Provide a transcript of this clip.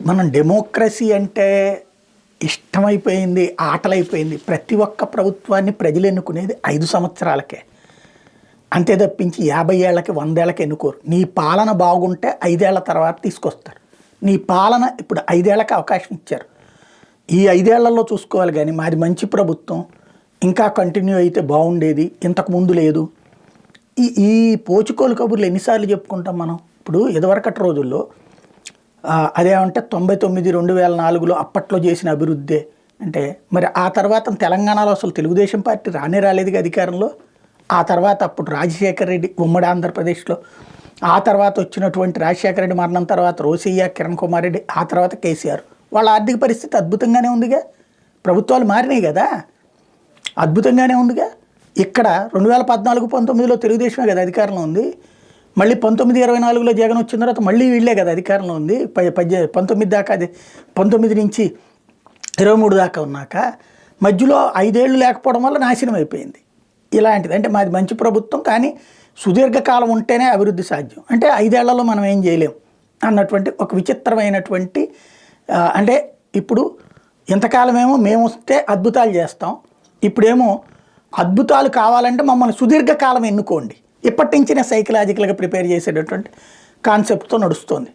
మనం డెమోక్రసీ అంటే ఇష్టమైపోయింది, ఆటలైపోయింది. ప్రతి ఒక్క ప్రభుత్వాన్ని ప్రజలు ఎన్నుకునేది 5 సంవత్సరాలకే, అంతే తప్పించి 50 ఏళ్ళకి 100 ఏళ్ళకి ఎన్నుకోరు. నీ పాలన బాగుంటే 5 ఏళ్ల తర్వాత తీసుకొస్తారు. నీ పాలన ఇప్పుడు 5 ఏళ్ళకి అవకాశం ఇచ్చారు, ఈ 5 ఏళ్లలో చూసుకోవాలి. కానీ మాది మంచి ప్రభుత్వం, ఇంకా కంటిన్యూ అయితే బాగుండేది, ఇంతకుముందు లేదు. ఈ పోచుకోలు కబుర్లు ఎన్నిసార్లు చెప్పుకుంటాం మనం. ఇప్పుడు ఇదివరకటి రోజుల్లో అదేమంటే 99 2004లో అప్పట్లో చేసిన అభివృద్ధి అంటే, మరి ఆ తర్వాత తెలంగాణలో అసలు తెలుగుదేశం పార్టీ రాలేదుగా అధికారంలో. ఆ తర్వాత అప్పుడు రాజశేఖర రెడ్డి ఉమ్మడి ఆంధ్రప్రదేశ్లో, ఆ తర్వాత వచ్చినటువంటి రాజశేఖర రెడ్డి మరణం తర్వాత రోసయ్య, కిరణ్ కుమార్ రెడ్డి, ఆ తర్వాత కేసీఆర్. వాళ్ళ ఆర్థిక పరిస్థితి అద్భుతంగానే ఉందిగా, ప్రభుత్వాలు మారినాయి కదా, అద్భుతంగానే ఉందిగా. ఇక్కడ 2014-19లో తెలుగుదేశమే కదా అధికారంలో ఉంది. మళ్ళీ 19-24లో జగన్ వచ్చిన తర్వాత మళ్ళీ వీళ్ళే కదా అధికారంలో ఉంది. 19 దాకా, అది 19 నుంచి 23 దాకా ఉన్నాక మధ్యలో 5 ఏళ్ళు లేకపోవడం వల్ల నాశనం అయిపోయింది. ఇలాంటిది అంటే మాది మంచి ప్రభుత్వం కానీ సుదీర్ఘకాలం ఉంటేనే అభివృద్ధి సాధ్యం, అంటే 5 ఏళ్లలో మనం ఏం చేయలేం అన్నటువంటి ఒక విచిత్రమైనటువంటి అంటే ఇప్పుడు ఇంతకాలమేమో మేము వస్తే అద్భుతాలు చేస్తాం, ఇప్పుడేమో అద్భుతాలు కావాలంటే మమ్మల్ని సుదీర్ఘకాలం ఎన్నుకోండి. ఇప్పటి నుంచినే సైకలాజికల్గా ప్రిపేర్ చేసేటటువంటి కాన్సెప్ట్తో నడుస్తుంది.